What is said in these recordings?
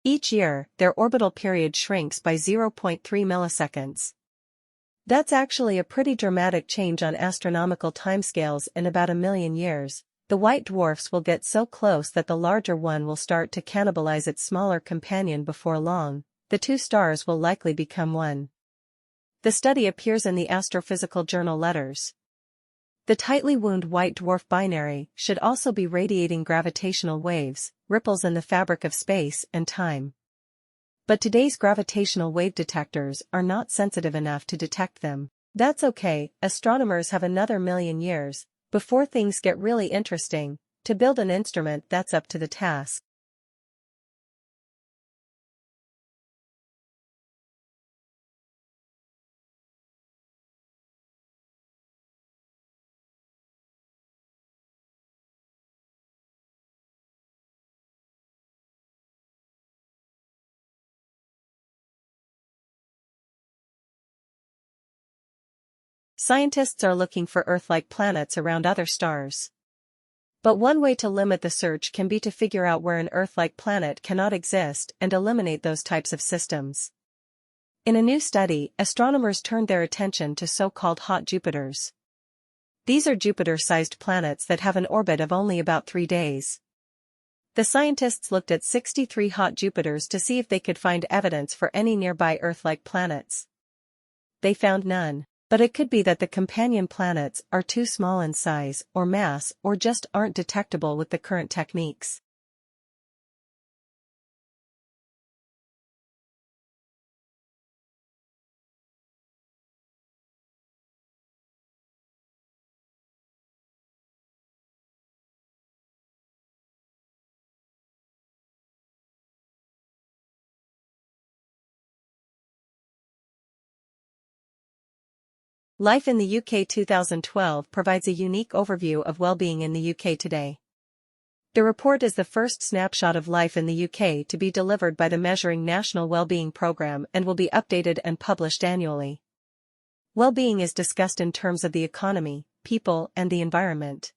Each year, their orbital period shrinks by 0.3 milliseconds. That's actually a pretty dramatic change on astronomical timescales. In about 1 million years, the white dwarfs will get so close that the larger one will start to cannibalize its smaller companion. Before long, the two stars will likely become one. The study appears in the astrophysical journal Letters. The tightly wound white dwarf binary should also be radiating gravitational waves, ripples in the fabric of space and time. But today's gravitational wave detectors are not sensitive enough to detect them. That's okay, astronomers have another 1 million years, before things get really interesting, to build an instrument that's up to the task. Scientists are looking for Earth-like planets around other stars. But one way to limit the search can be to figure out where an Earth-like planet cannot exist and eliminate those types of systems. In a new study, astronomers turned their attention to so-called hot Jupiters. These are Jupiter-sized planets that have an orbit of only about 3 days. The scientists looked at 63 hot Jupiters to see if they could find evidence for any nearby Earth-like planets. They found none. But it could be that the companion planets are too small in size or mass or just aren't detectable with the current techniques. Life in the UK 2012 provides a unique overview of well-being in the UK today. The report is the first snapshot of life in the UK to be delivered by the Measuring National Wellbeing Programme and will be updated and published annually. Well-being is discussed in terms of the economy, people, and the environment.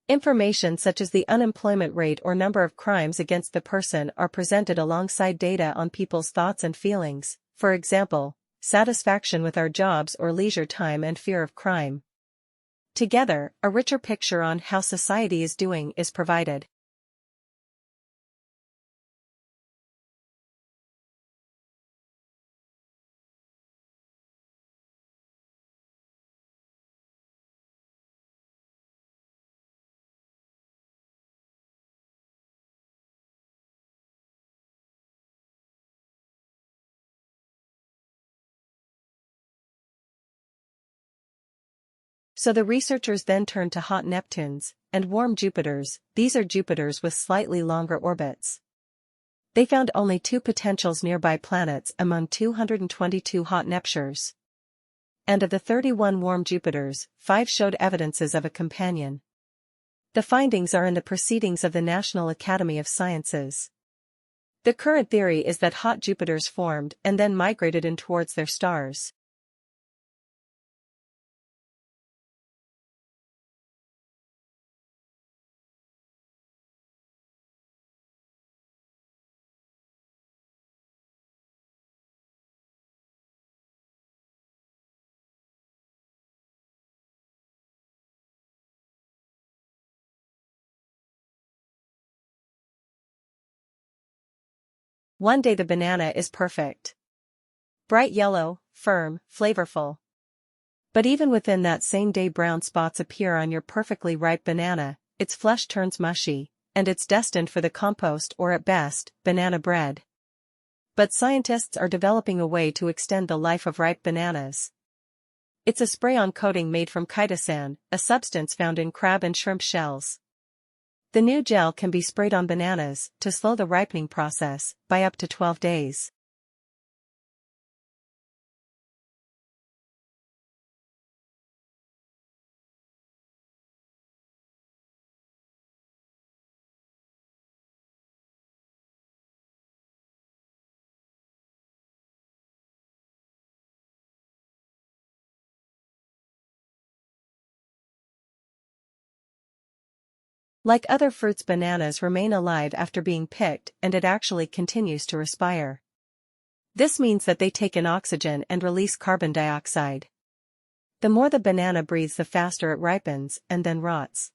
Information such as the unemployment rate or number of crimes against the person are presented alongside data on people's thoughts and feelings, for example, satisfaction with our jobs or leisure time and fear of crime. Together, a richer picture on how society is doing is provided. So the researchers then turned to hot Neptunes and warm Jupiters. These are Jupiters with slightly longer orbits. They found only 2 potentials nearby planets among 222 hot Neptures. And of the 31 warm Jupiters, 5 showed evidences of a companion. The findings are in the Proceedings of the National Academy of Sciences. The current theory is that hot Jupiters formed and then migrated in towards their stars. One day the banana is perfect. Bright yellow, firm, flavorful. But even within that same day brown spots appear on your perfectly ripe banana, its flesh turns mushy, and it's destined for the compost or at best, banana bread. But scientists are developing a way to extend the life of ripe bananas. It's a spray-on coating made from chitosan, a substance found in crab and shrimp shells. The new gel can be sprayed on bananas to slow the ripening process by up to 12 days. Like other fruits, bananas remain alive after being picked, and it actually continues to respire. This means that they take in oxygen and release carbon dioxide. The more the banana breathes, the faster it ripens and then rots.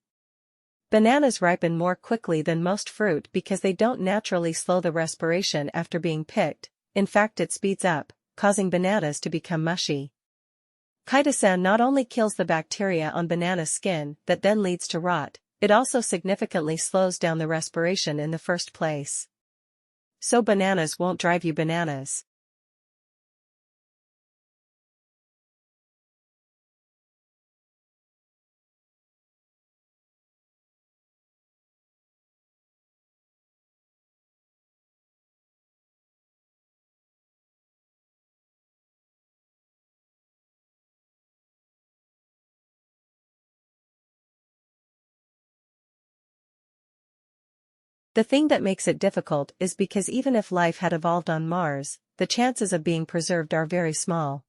Bananas ripen more quickly than most fruit because they don't naturally slow the respiration after being picked. In fact, it speeds up, causing bananas to become mushy. Chitosan not only kills the bacteria on banana skin that then leads to rot, it also significantly slows down the respiration in the first place. So bananas won't drive you bananas. The thing that makes it difficult is because even if life had evolved on Mars, the chances of being preserved are very small.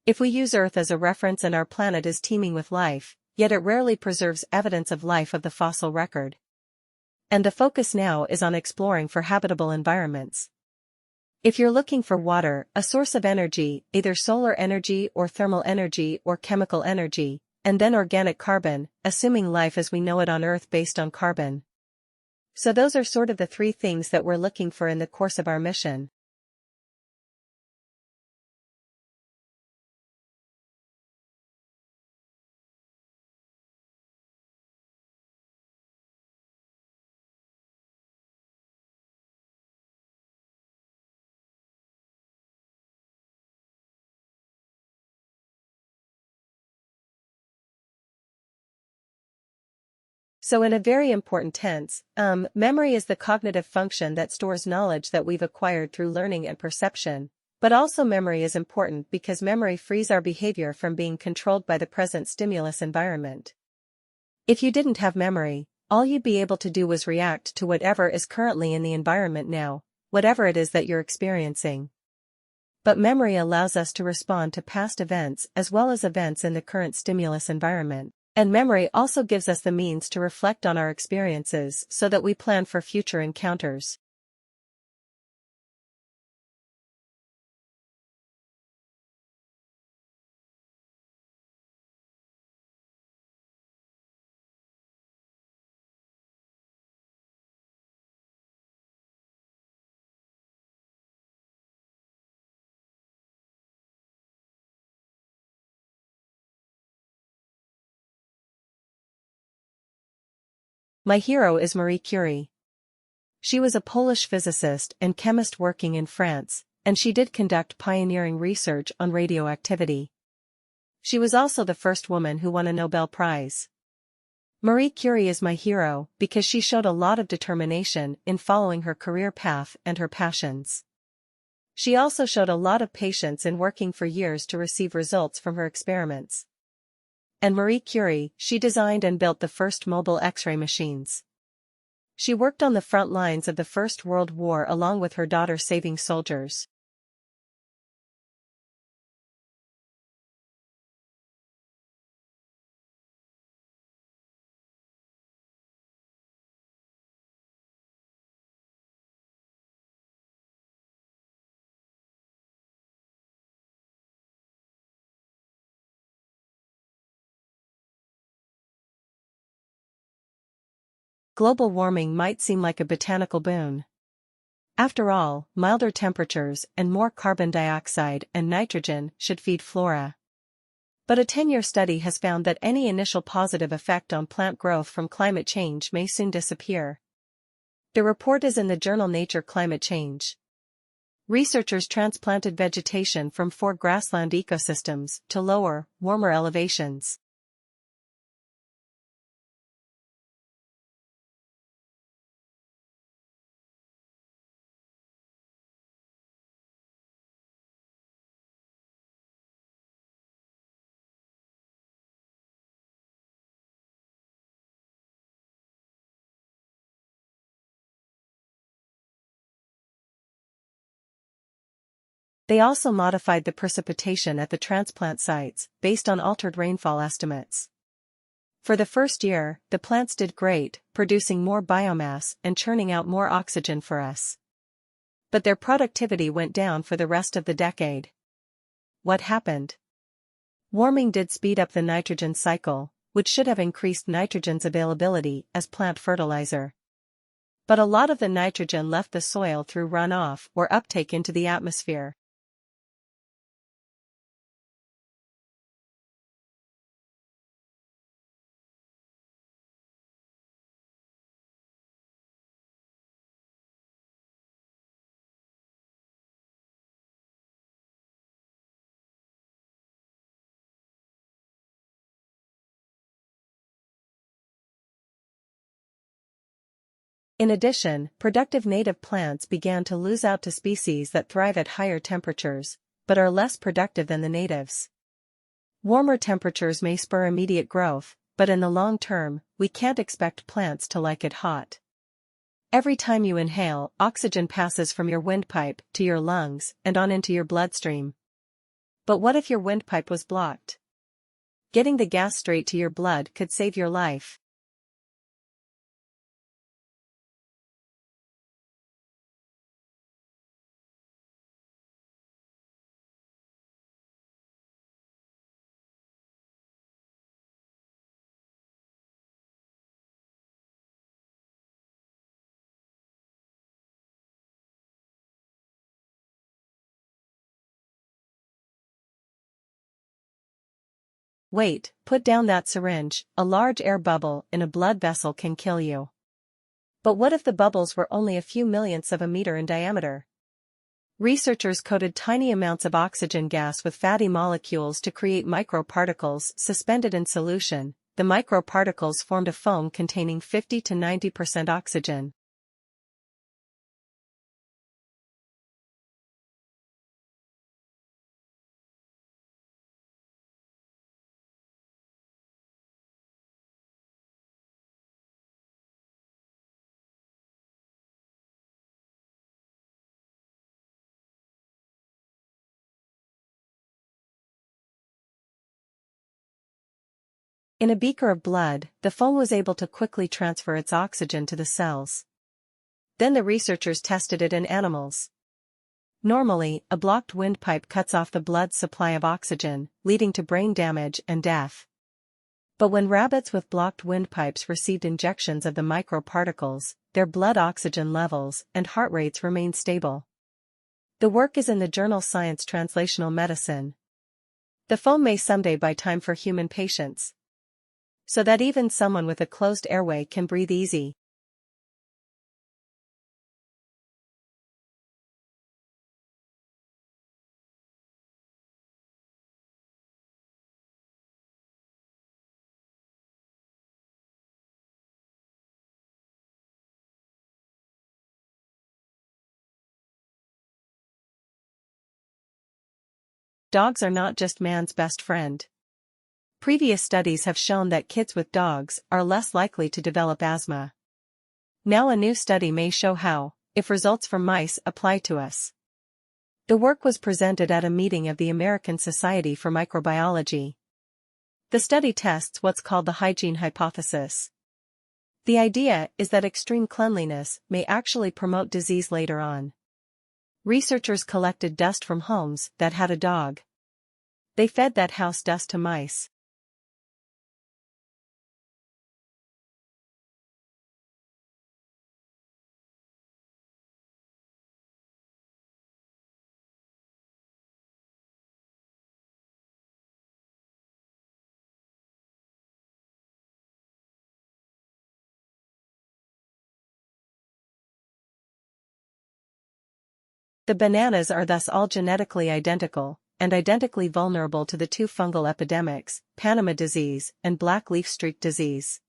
If we use Earth as a reference and our planet is teeming with life, yet it rarely preserves evidence of life of the fossil record. And the focus now is on exploring for habitable environments. If you're looking for water, a source of energy, either solar energy or thermal energy or chemical energy, and then organic carbon, assuming life as we know it on Earth based on carbon. So those are sort of the three things that we're looking for in the course of our mission. So in a very important tense, memory is the cognitive function that stores knowledge that we've acquired through learning and perception. But also memory is important because memory frees our behavior from being controlled by the present stimulus environment. If you didn't have memory, all you'd be able to do was react to whatever is currently in the environment now, whatever it is that you're experiencing. But memory allows us to respond to past events as well as events in the current stimulus environment. And memory also gives us the means to reflect on our experiences so that we plan for future encounters. My hero is Marie Curie. She was a Polish physicist and chemist working in France, and she did conduct pioneering research on radioactivity. She was also the first woman who won a Nobel Prize. Marie Curie is my hero because she showed a lot of determination in following her career path and her passions. She also showed a lot of patience in working for years to receive results from her experiments. And Marie Curie, she designed and built the first mobile X-ray machines. She worked on the front lines of the First World War along with her daughter saving soldiers. Global warming might seem like a botanical boon. After all, milder temperatures and more carbon dioxide and nitrogen should feed flora. But a 10-year study has found that any initial positive effect on plant growth from climate change may soon disappear. The report is in the journal Nature Climate Change. Researchers transplanted vegetation from 4 grassland ecosystems to lower, warmer elevations. They also modified the precipitation at the transplant sites, based on altered rainfall estimates. For the first year, the plants did great, producing more biomass and churning out more oxygen for us. But their productivity went down for the rest of the decade. What happened? Warming did speed up the nitrogen cycle, which should have increased nitrogen's availability as plant fertilizer. But a lot of the nitrogen left the soil through runoff or uptake into the atmosphere. In addition, productive native plants began to lose out to species that thrive at higher temperatures, but are less productive than the natives. Warmer temperatures may spur immediate growth, but in the long term, we can't expect plants to like it hot. Every time you inhale, oxygen passes from your windpipe to your lungs and on into your bloodstream. But what if your windpipe was blocked? Getting the gas straight to your blood could save your life. Wait, put down that syringe. A large air bubble in a blood vessel can kill you. But what if the bubbles were only a few millionths of a meter in diameter? Researchers coated tiny amounts of oxygen gas with fatty molecules to create microparticles suspended in solution. The microparticles formed a foam containing 50 to 90% oxygen. In a beaker of blood, the foam was able to quickly transfer its oxygen to the cells. Then the researchers tested it in animals. Normally, a blocked windpipe cuts off the blood's supply of oxygen, leading to brain damage and death. But when rabbits with blocked windpipes received injections of the microparticles, their blood oxygen levels and heart rates remained stable. The work is in the journal Science Translational Medicine. The foam may someday buy time for human patients, so that even someone with a closed airway can breathe easy. Dogs are not just man's best friend. Previous studies have shown that kids with dogs are less likely to develop asthma. Now a new study may show how, if results from mice apply to us. The work was presented at a meeting of the American Society for Microbiology. The study tests what's called the hygiene hypothesis. The idea is that extreme cleanliness may actually promote disease later on. Researchers collected dust from homes that had a dog. They fed that house dust to mice. The bananas are thus all genetically identical, and identically vulnerable to the two fungal epidemics, Panama disease and black leaf streak disease.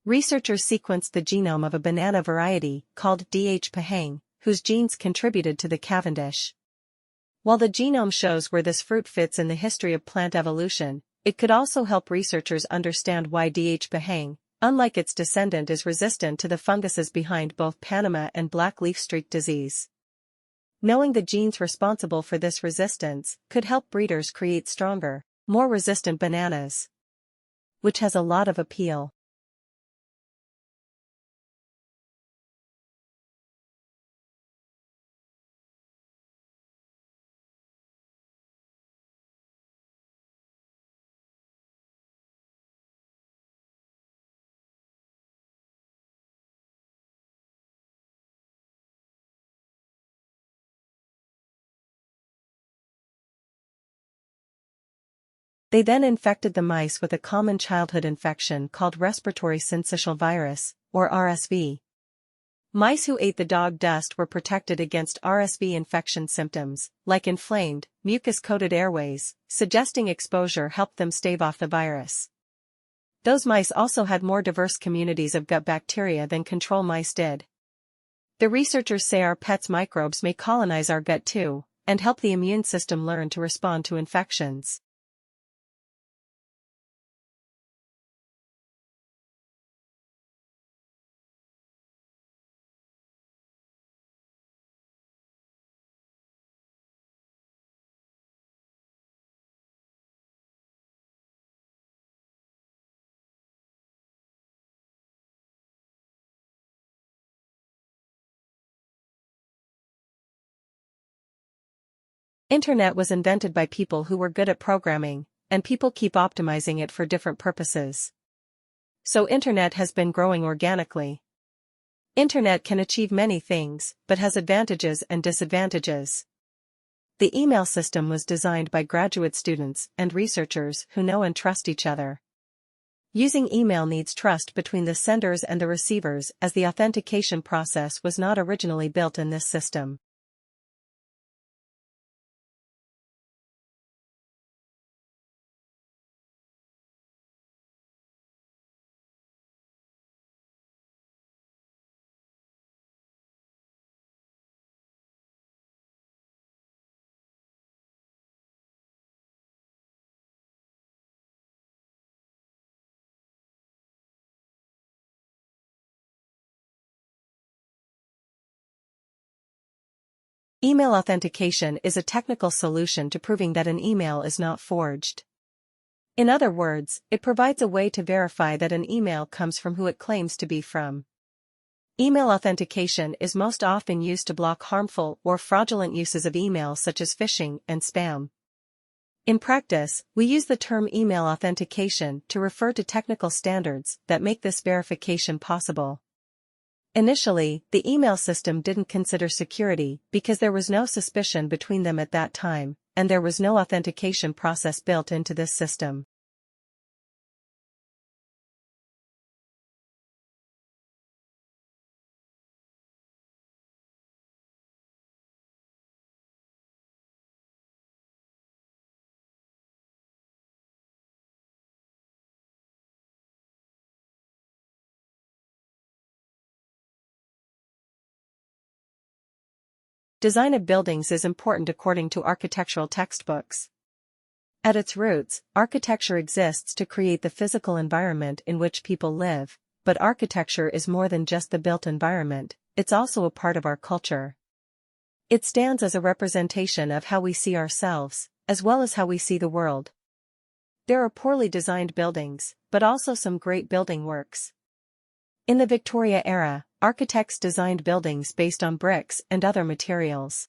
Researchers sequenced the genome of a banana variety called DH pahang, whose genes contributed to the Cavendish. While the genome shows where this fruit fits in the history of plant evolution, it could also help researchers understand why DH pahang, unlike its descendant, is resistant to the funguses behind both Panama and black leaf streak disease. Knowing the genes responsible for this resistance could help breeders create stronger, more resistant bananas. which has a lot of appeal. They then infected the mice with a common childhood infection called respiratory syncytial virus, or RSV. Mice who ate the dog dust were protected against RSV infection symptoms, like inflamed, mucus-coated airways, suggesting exposure helped them stave off the virus. Those mice also had more diverse communities of gut bacteria than control mice did. The researchers say our pets' microbes may colonize our gut too, and help the immune system learn to respond to infections. Internet was invented by people who were good at programming, and people keep optimizing it for different purposes. So Internet has been growing organically. Internet can achieve many things, but has advantages and disadvantages. The email system was designed by graduate students and researchers who know and trust each other. Using email needs trust between the senders and the receivers, as the authentication process was not originally built in this system. Email authentication is a technical solution to proving that an email is not forged. In other words, it provides a way to verify that an email comes from who it claims to be from. Email authentication is most often used to block harmful or fraudulent uses of email such as phishing and spam. In practice, we use the term email authentication to refer to technical standards that make this verification possible. Initially, the email system didn't consider security because there was no suspicion between them at that time, and there was no authentication process built into this system. Design of buildings is important according to architectural textbooks. At its roots, architecture exists to create the physical environment in which people live, but architecture is more than just the built environment, it's also a part of our culture. It stands as a representation of how we see ourselves, as well as how we see the world. There are poorly designed buildings, but also some great building works. In the Victoria era, architects designed buildings based on bricks and other materials.